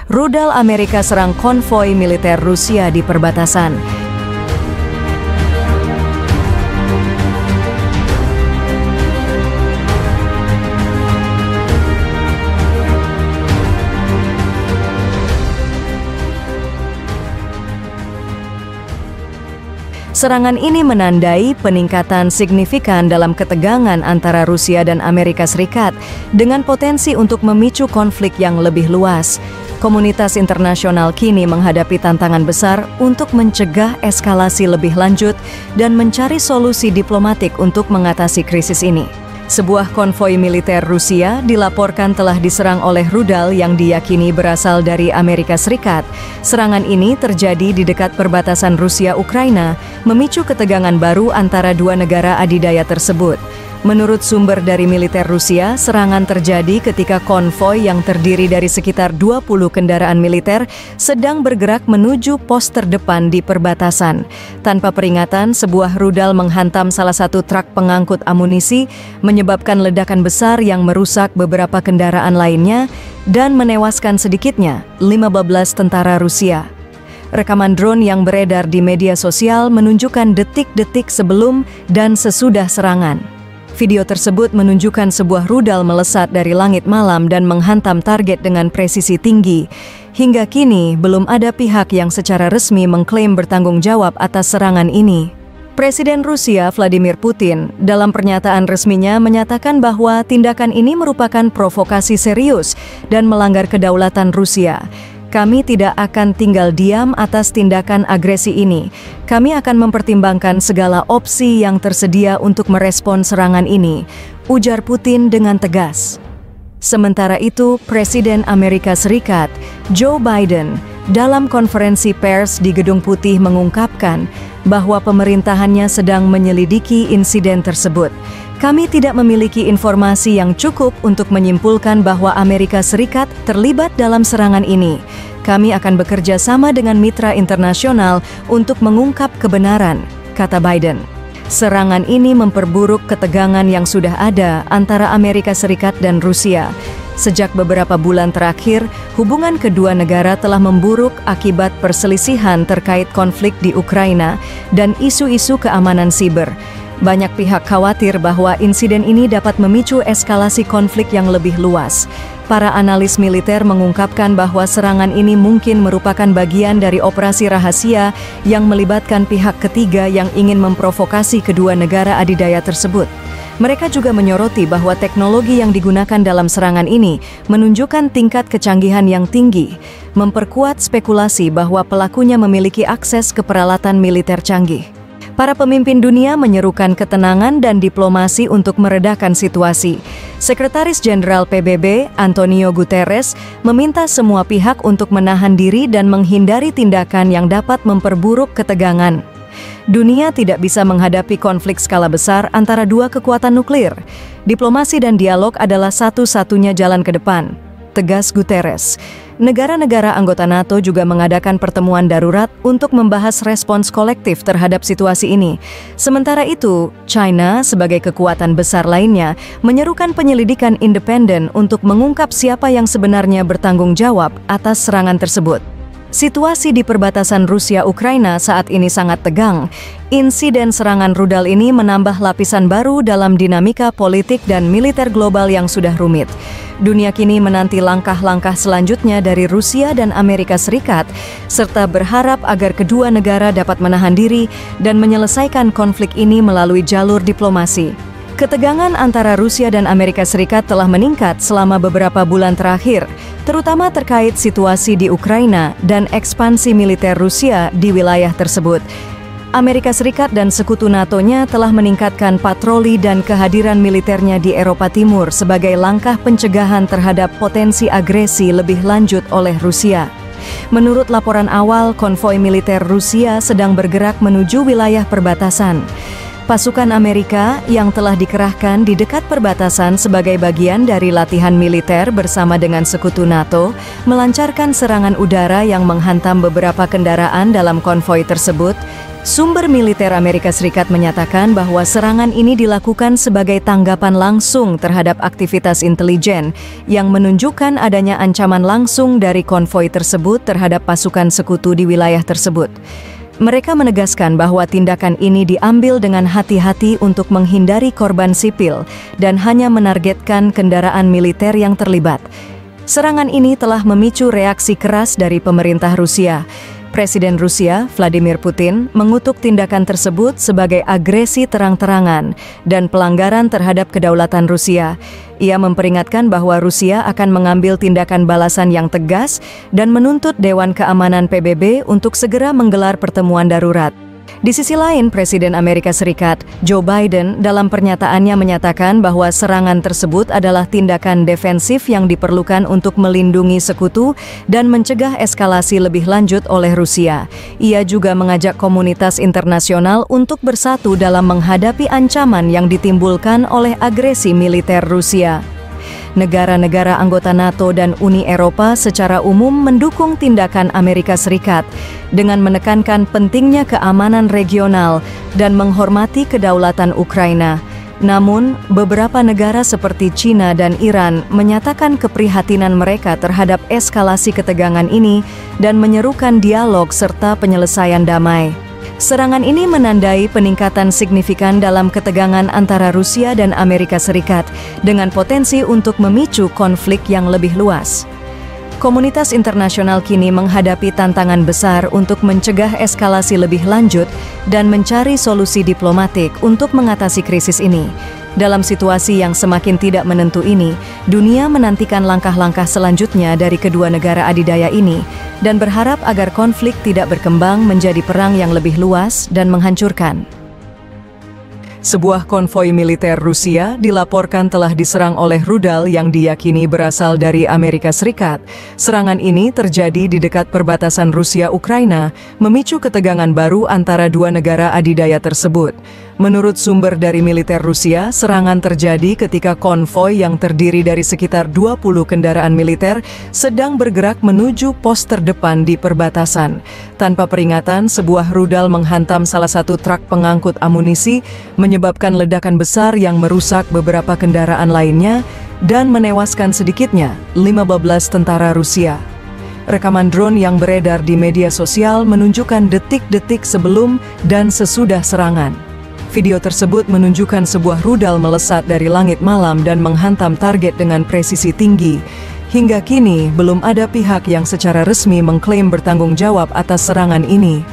Rudal Amerika serang konvoi militer Rusia di perbatasan. Serangan ini menandai peningkatan signifikan dalam ketegangan antara Rusia dan Amerika Serikat dengan potensi untuk memicu konflik yang lebih luas. Komunitas internasional kini menghadapi tantangan besar untuk mencegah eskalasi lebih lanjut dan mencari solusi diplomatik untuk mengatasi krisis ini. Sebuah konvoi militer Rusia dilaporkan telah diserang oleh rudal yang diyakini berasal dari Amerika Serikat. Serangan ini terjadi di dekat perbatasan Rusia-Ukraina, memicu ketegangan baru antara dua negara adidaya tersebut. Menurut sumber dari militer Rusia, serangan terjadi ketika konvoi yang terdiri dari sekitar 20 kendaraan militer sedang bergerak menuju pos terdepan di perbatasan. Tanpa peringatan, sebuah rudal menghantam salah satu truk pengangkut amunisi, menyebabkan ledakan besar yang merusak beberapa kendaraan lainnya dan menewaskan sedikitnya 15 tentara Rusia. Rekaman drone yang beredar di media sosial menunjukkan detik-detik sebelum dan sesudah serangan. Video tersebut menunjukkan sebuah rudal melesat dari langit malam dan menghantam target dengan presisi tinggi. Hingga kini, belum ada pihak yang secara resmi mengklaim bertanggung jawab atas serangan ini. Presiden Rusia Vladimir Putin dalam pernyataan resminya menyatakan bahwa tindakan ini merupakan provokasi serius dan melanggar kedaulatan Rusia. Kami tidak akan tinggal diam atas tindakan agresi ini. Kami akan mempertimbangkan segala opsi yang tersedia untuk merespon serangan ini, ujar Putin dengan tegas. Sementara itu, Presiden Amerika Serikat, Joe Biden, dalam konferensi pers di Gedung Putih mengungkapkan bahwa pemerintahannya sedang menyelidiki insiden tersebut. Kami tidak memiliki informasi yang cukup untuk menyimpulkan bahwa Amerika Serikat terlibat dalam serangan ini. Kami akan bekerja sama dengan mitra internasional untuk mengungkap kebenaran, kata Biden. Serangan ini memperburuk ketegangan yang sudah ada antara Amerika Serikat dan Rusia. Sejak beberapa bulan terakhir, hubungan kedua negara telah memburuk akibat perselisihan terkait konflik di Ukraina dan isu-isu keamanan siber. Banyak pihak khawatir bahwa insiden ini dapat memicu eskalasi konflik yang lebih luas. Para analis militer mengungkapkan bahwa serangan ini mungkin merupakan bagian dari operasi rahasia yang melibatkan pihak ketiga yang ingin memprovokasi kedua negara adidaya tersebut. Mereka juga menyoroti bahwa teknologi yang digunakan dalam serangan ini menunjukkan tingkat kecanggihan yang tinggi, memperkuat spekulasi bahwa pelakunya memiliki akses ke peralatan militer canggih. Para pemimpin dunia menyerukan ketenangan dan diplomasi untuk meredakan situasi. Sekretaris Jenderal PBB, Antonio Guterres, meminta semua pihak untuk menahan diri dan menghindari tindakan yang dapat memperburuk ketegangan. Dunia tidak bisa menghadapi konflik skala besar antara dua kekuatan nuklir. Diplomasi dan dialog adalah satu-satunya jalan ke depan, tegas Guterres. Negara-negara anggota NATO juga mengadakan pertemuan darurat untuk membahas respons kolektif terhadap situasi ini. Sementara itu, China sebagai kekuatan besar lainnya menyerukan penyelidikan independen untuk mengungkap siapa yang sebenarnya bertanggung jawab atas serangan tersebut. Situasi di perbatasan Rusia-Ukraina saat ini sangat tegang. Insiden serangan rudal ini menambah lapisan baru dalam dinamika politik dan militer global yang sudah rumit. Dunia kini menanti langkah-langkah selanjutnya dari Rusia dan Amerika Serikat, serta berharap agar kedua negara dapat menahan diri dan menyelesaikan konflik ini melalui jalur diplomasi. Ketegangan antara Rusia dan Amerika Serikat telah meningkat selama beberapa bulan terakhir, terutama terkait situasi di Ukraina dan ekspansi militer Rusia di wilayah tersebut. Amerika Serikat dan sekutu NATO-nya telah meningkatkan patroli dan kehadiran militernya di Eropa Timur sebagai langkah pencegahan terhadap potensi agresi lebih lanjut oleh Rusia. Menurut laporan awal, konvoi militer Rusia sedang bergerak menuju wilayah perbatasan. Pasukan Amerika yang telah dikerahkan di dekat perbatasan sebagai bagian dari latihan militer bersama dengan sekutu NATO melancarkan serangan udara yang menghantam beberapa kendaraan dalam konvoi tersebut. Sumber militer Amerika Serikat menyatakan bahwa serangan ini dilakukan sebagai tanggapan langsung terhadap aktivitas intelijen yang menunjukkan adanya ancaman langsung dari konvoi tersebut terhadap pasukan sekutu di wilayah tersebut. Mereka menegaskan bahwa tindakan ini diambil dengan hati-hati untuk menghindari korban sipil dan hanya menargetkan kendaraan militer yang terlibat. Serangan ini telah memicu reaksi keras dari pemerintah Rusia. Presiden Rusia, Vladimir Putin, mengutuk tindakan tersebut sebagai agresi terang-terangan dan pelanggaran terhadap kedaulatan Rusia. Ia memperingatkan bahwa Rusia akan mengambil tindakan balasan yang tegas dan menuntut Dewan Keamanan PBB untuk segera menggelar pertemuan darurat. Di sisi lain, Presiden Amerika Serikat, Joe Biden, dalam pernyataannya menyatakan bahwa serangan tersebut adalah tindakan defensif yang diperlukan untuk melindungi sekutu dan mencegah eskalasi lebih lanjut oleh Rusia. Ia juga mengajak komunitas internasional untuk bersatu dalam menghadapi ancaman yang ditimbulkan oleh agresi militer Rusia. Negara-negara anggota NATO dan Uni Eropa secara umum mendukung tindakan Amerika Serikat dengan menekankan pentingnya keamanan regional dan menghormati kedaulatan Ukraina. Namun, beberapa negara seperti China dan Iran menyatakan keprihatinan mereka terhadap eskalasi ketegangan ini dan menyerukan dialog serta penyelesaian damai. Serangan ini menandai peningkatan signifikan dalam ketegangan antara Rusia dan Amerika Serikat dengan potensi untuk memicu konflik yang lebih luas. Komunitas internasional kini menghadapi tantangan besar untuk mencegah eskalasi lebih lanjut dan mencari solusi diplomatik untuk mengatasi krisis ini. Dalam situasi yang semakin tidak menentu ini, dunia menantikan langkah-langkah selanjutnya dari kedua negara adidaya ini dan berharap agar konflik tidak berkembang menjadi perang yang lebih luas dan menghancurkan. Sebuah konvoi militer Rusia dilaporkan telah diserang oleh rudal yang diyakini berasal dari Amerika Serikat. Serangan ini terjadi di dekat perbatasan Rusia-Ukraina, memicu ketegangan baru antara dua negara adidaya tersebut. Menurut sumber dari militer Rusia, serangan terjadi ketika konvoi yang terdiri dari sekitar 20 kendaraan militer sedang bergerak menuju pos terdepan di perbatasan. Tanpa peringatan, sebuah rudal menghantam salah satu truk pengangkut amunisi, menyebabkan ledakan besar yang merusak beberapa kendaraan lainnya dan menewaskan sedikitnya 15 tentara Rusia. Rekaman drone yang beredar di media sosial menunjukkan detik-detik sebelum dan sesudah serangan. Video tersebut menunjukkan sebuah rudal melesat dari langit malam dan menghantam target dengan presisi tinggi. Hingga kini, belum ada pihak yang secara resmi mengklaim bertanggung jawab atas serangan ini.